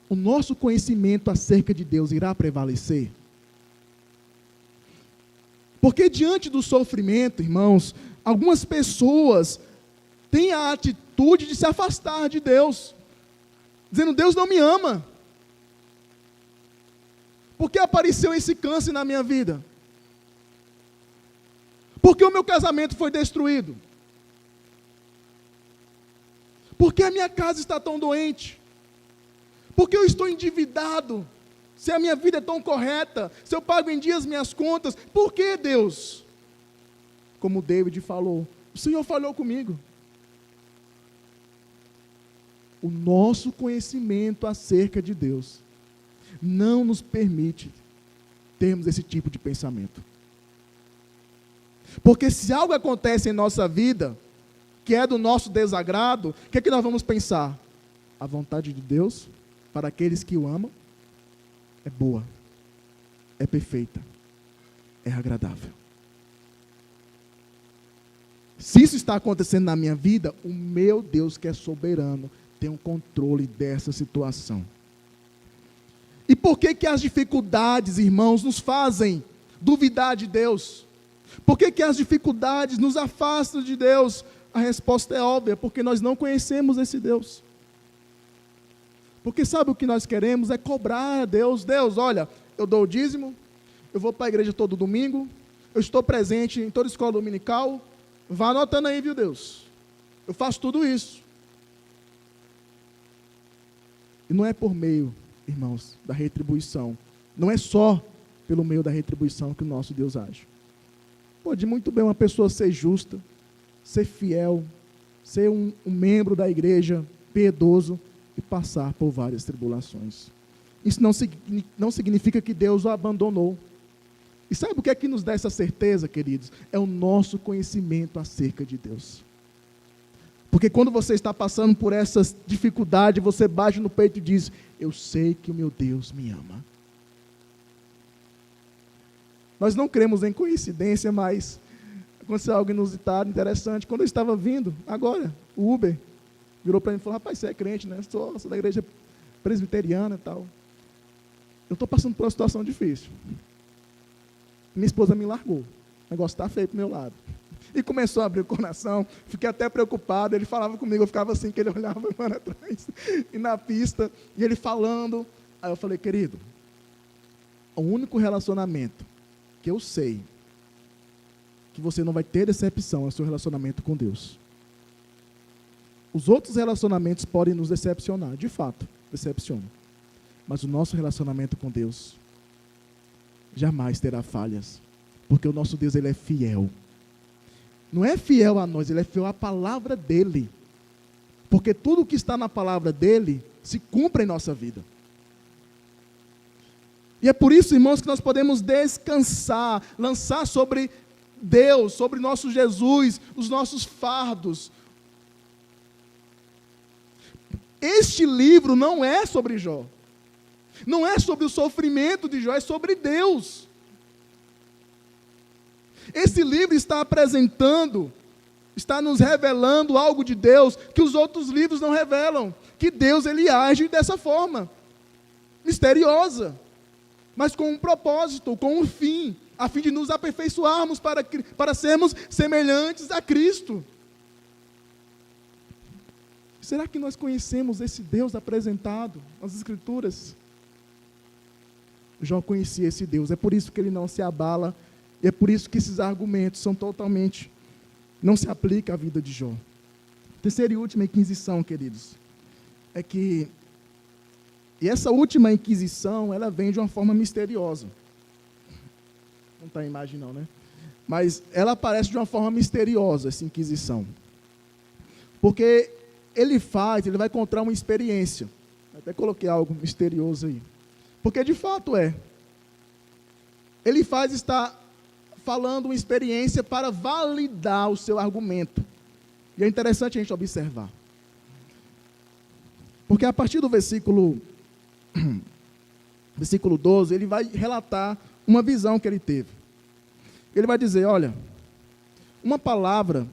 Speaker 1: o nosso conhecimento acerca de Deus irá prevalecer? Porque diante do sofrimento, irmãos, algumas pessoas têm a atitude de se afastar de Deus, dizendo, Deus não me ama. Por que apareceu esse câncer na minha vida? Por que o meu casamento foi destruído? Por que a minha casa está tão doente? Por que eu estou endividado? Se a minha vida é tão correta, se eu pago em dia as minhas contas, por que Deus? Como David falou, o Senhor falhou comigo. O nosso conhecimento acerca de Deus não nos permite termos esse tipo de pensamento. Porque se algo acontece em nossa vida, que é do nosso desagrado, o que é que nós vamos pensar? A vontade de Deus, para aqueles que o amam, é boa, é perfeita, é agradável. Se isso está acontecendo na minha vida, o meu Deus, que é soberano, tem um controle dessa situação. E por que as dificuldades, irmãos, nos fazem duvidar de Deus? Por que as dificuldades nos afastam de Deus? A resposta é óbvia, porque nós não conhecemos esse Deus. Porque sabe o que nós queremos? É cobrar a Deus. Deus, olha, eu dou o dízimo, eu vou para a igreja todo domingo, eu estou presente em toda escola dominical, vá anotando aí, viu Deus? Eu faço tudo isso. E não é por meio, irmãos, da retribuição. Não é só pelo meio da retribuição que o nosso Deus age. Pode muito bem uma pessoa ser justa, ser fiel, ser um membro da igreja piedoso e passar por várias tribulações. Isso não significa que Deus o abandonou. E sabe o que é que nos dá essa certeza, queridos? É o nosso conhecimento acerca de Deus. Porque quando você está passando por essas dificuldades, você bate no peito e diz, eu sei que o meu Deus me ama. Nós não cremos em coincidência, mas aconteceu algo inusitado, interessante. Quando eu estava vindo, agora, o Uber virou para mim e falou, rapaz, você é crente, né? Sou da igreja presbiteriana e tal. Eu estou passando por uma situação difícil. Minha esposa me largou. O negócio está feio para o meu lado. E começou a abrir o coração, fiquei até preocupado. Ele falava comigo, eu ficava assim, que ele olhava para trás, e na pista, e ele falando. Aí eu falei, querido, o único relacionamento que eu sei que você não vai ter decepção é o seu relacionamento com Deus. Os outros relacionamentos podem nos decepcionar, de fato, decepcionam. Mas o nosso relacionamento com Deus jamais terá falhas, porque o nosso Deus, ele é fiel. Não é fiel a nós, ele é fiel à palavra dele, porque tudo que está na palavra dele se cumpre em nossa vida. E é por isso, irmãos, que nós podemos descansar, lançar sobre Deus, sobre nosso Jesus, os nossos fardos. Este livro não é sobre Jó, não é sobre o sofrimento de Jó, é sobre Deus. Esse livro está apresentando, está nos revelando algo de Deus que os outros livros não revelam, que Deus, ele age dessa forma, misteriosa, mas com um propósito, com um fim, a fim de nos aperfeiçoarmos para sermos semelhantes a Cristo. Será que nós conhecemos esse Deus apresentado nas Escrituras? Jó conhecia esse Deus, é por isso que ele não se abala, e é por isso que esses argumentos são totalmente, não se aplica à vida de Jó. Terceira e última inquisição, queridos, é que, e essa última inquisição, ela vem de uma forma misteriosa. Não está a imagem não, né? Mas ela aparece de uma forma misteriosa, essa inquisição. Porque ele vai contar uma experiência. Até coloquei algo misterioso aí. Porque de fato ele está falando uma experiência para validar o seu argumento. E é interessante a gente observar. Porque a partir do versículo 12, ele vai relatar uma visão que ele teve. Ele vai dizer, olha, uma palavra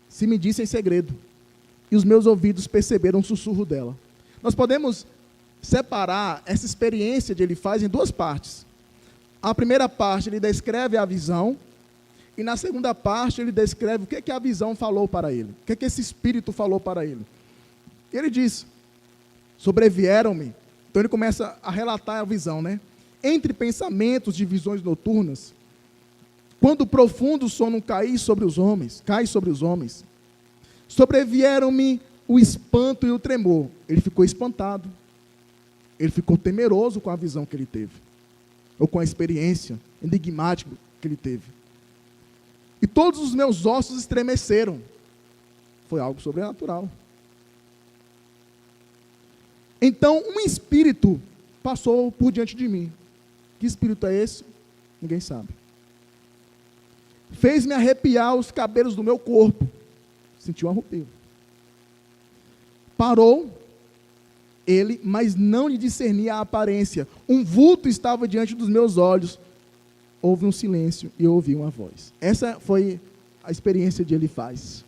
Speaker 1: se me disse em segredo, e os meus ouvidos perceberam o sussurro dela. Nós podemos separar essa experiência de Elifaz em duas partes. A primeira parte, ele descreve a visão, e na segunda parte, ele descreve o que a visão falou para ele, o que esse espírito falou para ele. Ele diz, sobrevieram-me, então ele começa a relatar a visão, né? Entre pensamentos de visões noturnas, quando o profundo sono cai sobre os homens, sobrevieram-me o espanto e o tremor. Ele ficou espantado, ele ficou temeroso com a visão que ele teve, ou com a experiência enigmática que ele teve. E todos os meus ossos estremeceram. Foi algo sobrenatural. Então, um espírito passou por diante de mim. Que espírito é esse? Ninguém sabe. Fez-me arrepiar os cabelos do meu corpo. Senti um arrepio. Parou ele, mas não lhe discernia a aparência. Um vulto estava diante dos meus olhos. Houve um silêncio e eu ouvi uma voz. Essa foi a experiência de Elifaz.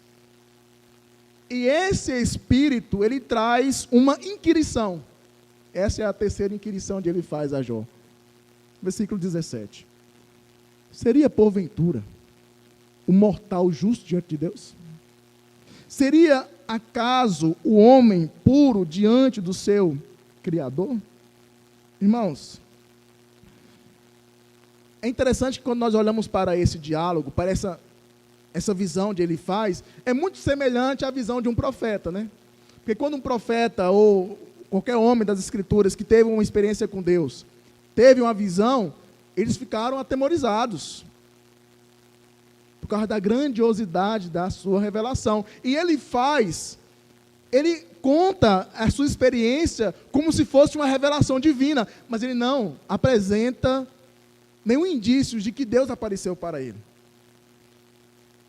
Speaker 1: E esse espírito, ele traz uma inquirição. Essa é a terceira inquirição de Elifaz a Jó. Versículo 17. Seria porventura o mortal justo diante de Deus? Seria acaso o homem puro diante do seu Criador? Irmãos, é interessante que quando nós olhamos para esse diálogo, para essa visão de Elifaz, é muito semelhante à visão de um profeta, né? Porque quando um profeta ou qualquer homem das Escrituras que teve uma experiência com Deus, teve uma visão, eles ficaram atemorizados, por causa da grandiosidade da sua revelação. E ele conta a sua experiência como se fosse uma revelação divina, mas ele não apresenta nenhum indício de que Deus apareceu para ele.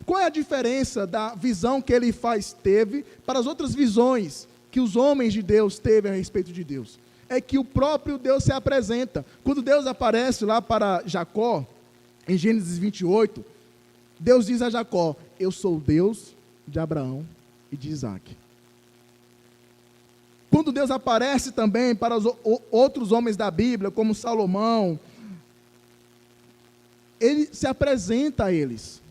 Speaker 1: Qual é a diferença da visão que Elifaz teve para as outras visões que os homens de Deus teve a respeito de Deus? É que o próprio Deus se apresenta. Quando Deus aparece lá para Jacó, em Gênesis 28, Deus diz a Jacó, eu sou o Deus de Abraão e de Isaac. Quando Deus aparece também para os outros homens da Bíblia, como Salomão, ele se apresenta a eles.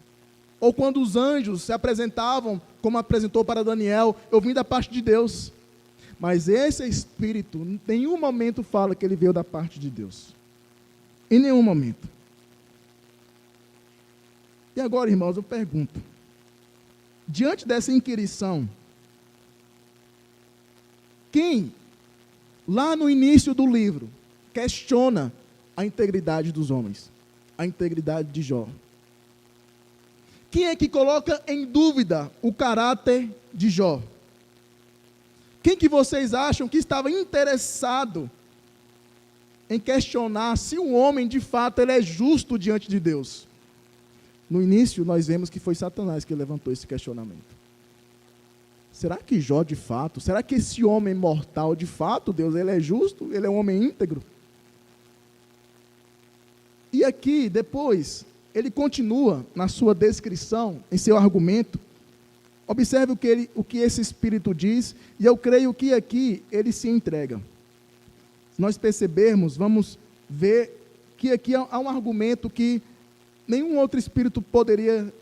Speaker 1: Ou quando os anjos se apresentavam, como apresentou para Daniel, eu vim da parte de Deus. Mas esse espírito, em nenhum momento fala que ele veio da parte de Deus. Em nenhum momento. E agora, irmãos, eu pergunto, diante dessa inquirição, quem lá no início do livro, questiona a integridade dos homens, a integridade de Jó. Quem é que coloca em dúvida o caráter de Jó? Quem que vocês acham que estava interessado em questionar se o homem, de fato, ele é justo diante de Deus? No início, nós vemos que foi Satanás que levantou esse questionamento. Será que Jó, de fato, será que esse homem mortal, de fato, Deus, ele é justo? Ele é um homem íntegro? E aqui, depois, ele continua na sua descrição, em seu argumento. Observe o que esse Espírito diz, e eu creio que aqui ele se entrega. Se nós percebermos, vamos ver que aqui há um argumento que nenhum outro Espírito poderia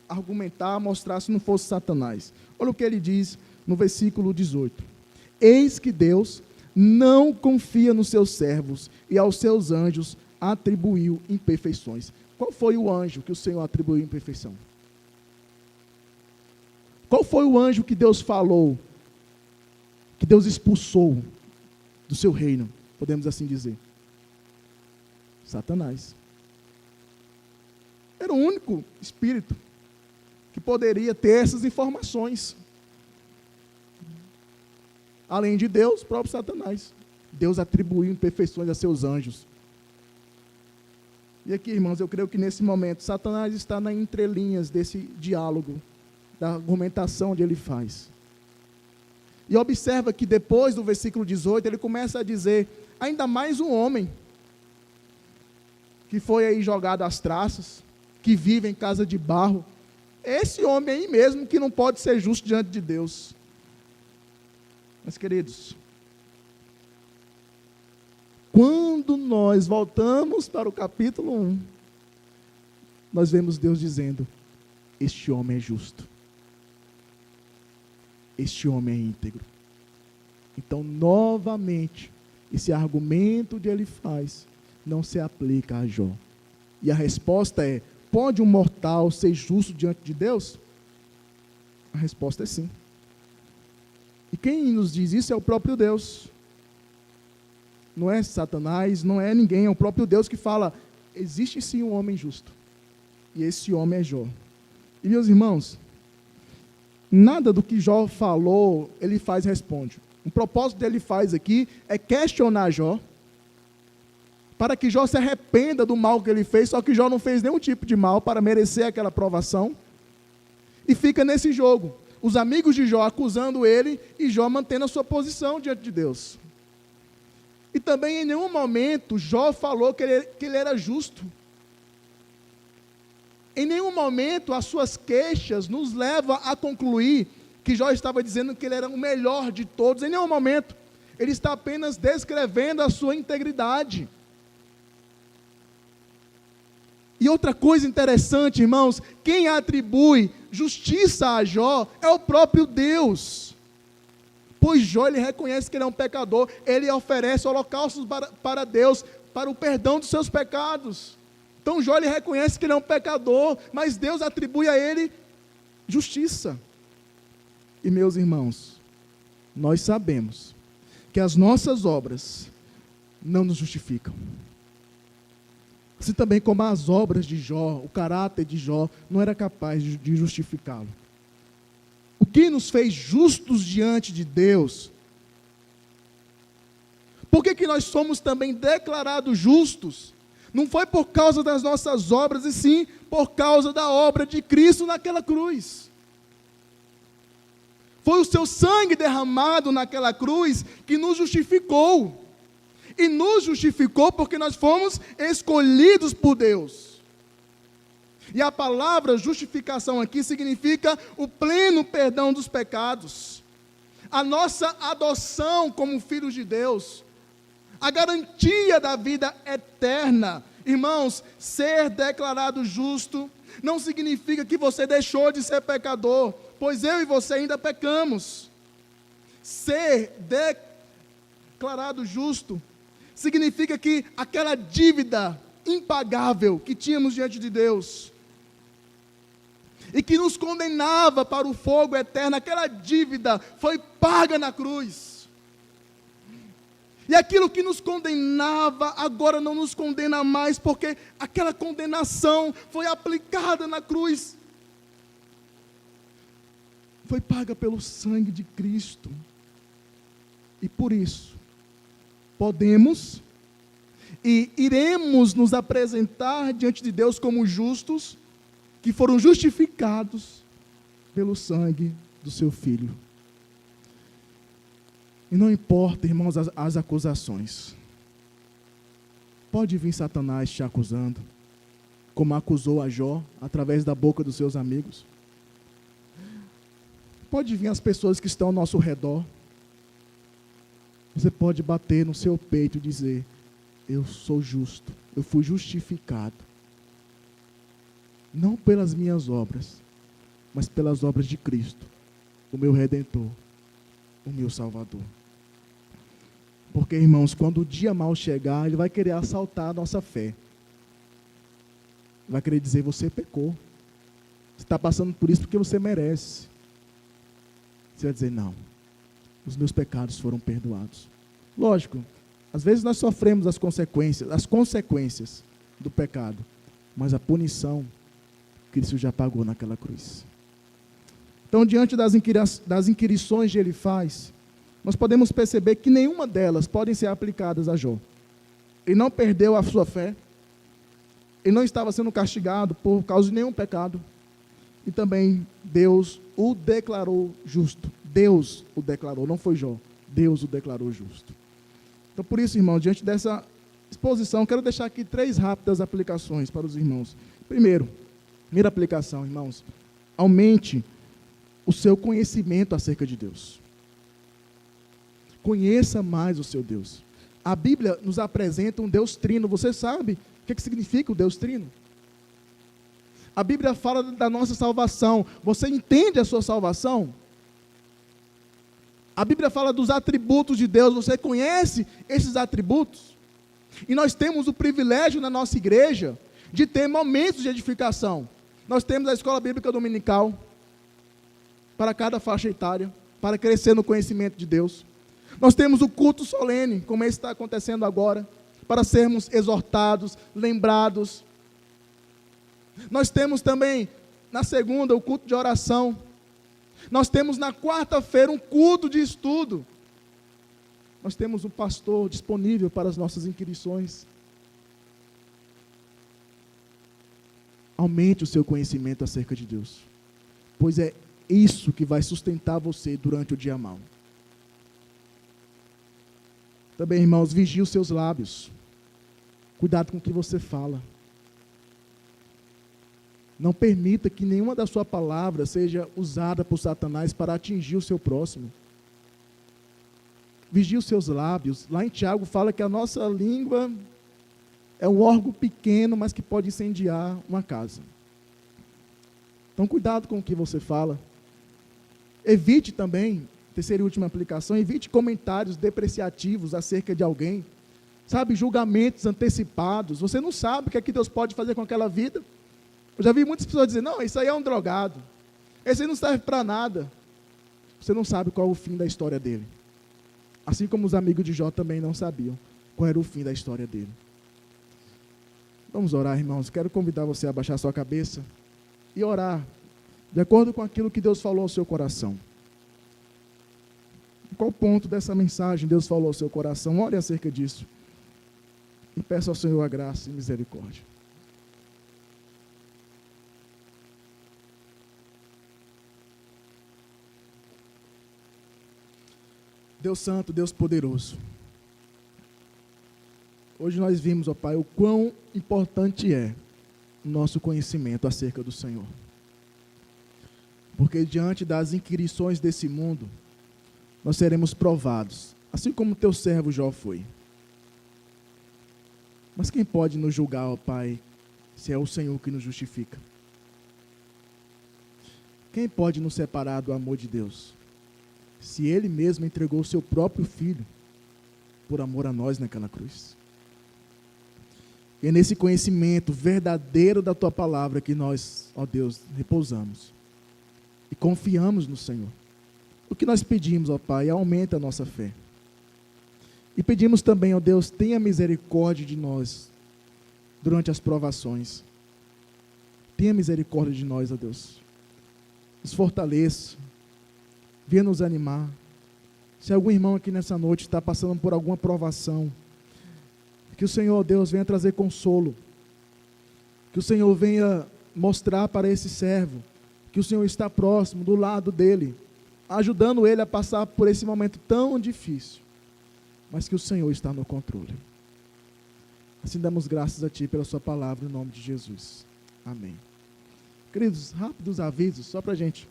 Speaker 1: argumentar, mostrar se não fosse Satanás. Olha o que ele diz no versículo 18. Eis que Deus não confia nos seus servos e aos seus anjos atribuiu imperfeições. Qual foi o anjo que o Senhor atribuiu imperfeição? Qual foi o anjo que Deus falou, que Deus expulsou do seu reino, podemos assim dizer? Satanás. Era o único espírito que poderia ter essas informações. Além de Deus, próprio Satanás. Deus atribuiu imperfeições a seus anjos. E aqui, irmãos, eu creio que nesse momento, Satanás está nas entrelinhas desse diálogo, da argumentação que ele faz. E observa que depois do versículo 18, ele começa a dizer, ainda mais um homem, que foi aí jogado às traças, que vive em casa de barro, esse homem aí mesmo que não pode ser justo diante de Deus. Mas, queridos, quando nós voltamos para o capítulo 1, nós vemos Deus dizendo, este homem é justo. Este homem é íntegro. Então, novamente, esse argumento que ele faz não se aplica a Jó. E a resposta é, pode um mortal ser justo diante de Deus? A resposta é sim. E quem nos diz isso é o próprio Deus. Não é Satanás, não é ninguém, é o próprio Deus que fala, existe sim um homem justo. E esse homem é Jó. E meus irmãos, nada do que Jó falou, ele faz e responde. O propósito dele faz aqui é questionar Jó, para que Jó se arrependa do mal que ele fez, só que Jó não fez nenhum tipo de mal para merecer aquela aprovação, e fica nesse jogo, os amigos de Jó acusando ele, e Jó mantendo a sua posição diante de Deus. E também em nenhum momento Jó falou que ele era justo. Em nenhum momento as suas queixas nos levam a concluir que Jó estava dizendo que ele era o melhor de todos. Em nenhum momento. Ele está apenas descrevendo a sua integridade. E outra coisa interessante, irmãos, quem atribui justiça a Jó é o próprio Deus. Pois Jó, ele reconhece que ele é um pecador, ele oferece holocaustos para Deus, para o perdão dos seus pecados. Então Jó, ele reconhece que ele é um pecador, mas Deus atribui a ele justiça. E meus irmãos, nós sabemos que as nossas obras não nos justificam. Assim também como as obras de Jó, o caráter de Jó, não era capaz de justificá-lo. O que nos fez justos diante de Deus? Por que nós somos também declarados justos? Não foi por causa das nossas obras, e sim por causa da obra de Cristo naquela cruz. Foi o seu sangue derramado naquela cruz que nos justificou. E nos justificou porque nós fomos escolhidos por Deus. E a palavra justificação aqui significa o pleno perdão dos pecados. A nossa adoção como filhos de Deus. A garantia da vida eterna. Irmãos, ser declarado justo não significa que você deixou de ser pecador, pois eu e você ainda pecamos. Ser declarado justo significa que aquela dívida impagável que tínhamos diante de Deus e que nos condenava para o fogo eterno, aquela dívida foi paga na cruz. E aquilo que nos condenava, agora não nos condena mais, porque aquela condenação foi aplicada na cruz. Foi paga pelo sangue de Cristo. E por isso, podemos e iremos nos apresentar diante de Deus como justos, que foram justificados pelo sangue do seu Filho. E não importa, irmãos, as acusações. Pode vir Satanás te acusando, como acusou a Jó, através da boca dos seus amigos. Pode vir as pessoas que estão ao nosso redor. Você pode bater no seu peito e dizer: eu sou justo, eu fui justificado. Não pelas minhas obras, mas pelas obras de Cristo, o meu Redentor, o meu Salvador. Porque, irmãos, quando o dia mau chegar, ele vai querer assaltar a nossa fé. Vai querer dizer: você pecou. Você está passando por isso porque você merece. Você vai dizer: não, os meus pecados foram perdoados. Lógico, às vezes nós sofremos as consequências do pecado, mas a punição, Cristo já pagou naquela cruz. Então, diante das inquirições que ele faz, nós podemos perceber que nenhuma delas podem ser aplicadas a Jó. Ele não perdeu a sua fé, ele não estava sendo castigado por causa de nenhum pecado, e também Deus o declarou justo. Deus o declarou, não foi Jó, Deus o declarou justo. Então, por isso, irmão, diante dessa exposição, quero deixar aqui 3 rápidas aplicações para os irmãos. Primeira aplicação, irmãos: aumente o seu conhecimento acerca de Deus. Conheça mais o seu Deus. A Bíblia nos apresenta um Deus trino. Você sabe o que significa o Deus trino? A Bíblia fala da nossa salvação. Você entende a sua salvação? A Bíblia fala dos atributos de Deus. Você conhece esses atributos? E nós temos o privilégio na nossa igreja de ter momentos de edificação. Nós temos a escola bíblica dominical para cada faixa etária, para crescer no conhecimento de Deus. Nós temos o culto solene, como esse está acontecendo agora, para sermos exortados, lembrados. Nós temos também, na segunda, o culto de oração. Nós temos na quarta-feira um culto de estudo. Nós temos um pastor disponível para as nossas inquirições. Aumente o seu conhecimento acerca de Deus, pois é isso que vai sustentar você durante o dia mau. Também, irmãos, vigie os seus lábios. Cuidado com o que você fala. Não permita que nenhuma da sua palavra seja usada por Satanás para atingir o seu próximo. Vigie os seus lábios. Lá em Tiago fala que a nossa língua é um órgão pequeno, mas que pode incendiar uma casa. Então, cuidado com o que você fala. Evite também, terceira e última aplicação, evite comentários depreciativos acerca de alguém. Sabe, julgamentos antecipados. Você não sabe o que é que Deus pode fazer com aquela vida. Eu já vi muitas pessoas dizer: não, isso aí é um drogado. Esse aí não serve para nada. Você não sabe qual é o fim da história dele. Assim como os amigos de Jó também não sabiam qual era o fim da história dele. Vamos orar, irmãos. Quero convidar você a baixar sua cabeça e orar de acordo com aquilo que Deus falou ao seu coração. Em qual ponto dessa mensagem Deus falou ao seu coração? Ore acerca disso. E peça ao Senhor a graça e misericórdia. Deus Santo, Deus Poderoso, hoje nós vimos, ó Pai, o quão importante é o nosso conhecimento acerca do Senhor. Porque diante das inquirições desse mundo, nós seremos provados, assim como o teu servo Jó foi. Mas quem pode nos julgar, ó Pai, se é o Senhor que nos justifica? Quem pode nos separar do amor de Deus, se Ele mesmo entregou o seu próprio Filho por amor a nós naquela cruz? E é nesse conhecimento verdadeiro da Tua Palavra que nós, ó Deus, repousamos e confiamos no Senhor. O que nós pedimos, ó Pai, aumenta a nossa fé. E pedimos também, ó Deus, tenha misericórdia de nós durante as provações. Tenha misericórdia de nós, ó Deus. Nos fortaleça, venha nos animar. Se algum irmão aqui nessa noite está passando por alguma provação, que o Senhor, ó Deus, venha trazer consolo. Que o Senhor venha mostrar para esse servo que o Senhor está próximo, do lado dele, ajudando ele a passar por esse momento tão difícil, mas que o Senhor está no controle. Assim damos graças a Ti pela Sua palavra, em nome de Jesus. Amém. Queridos, rápidos avisos, só para a gente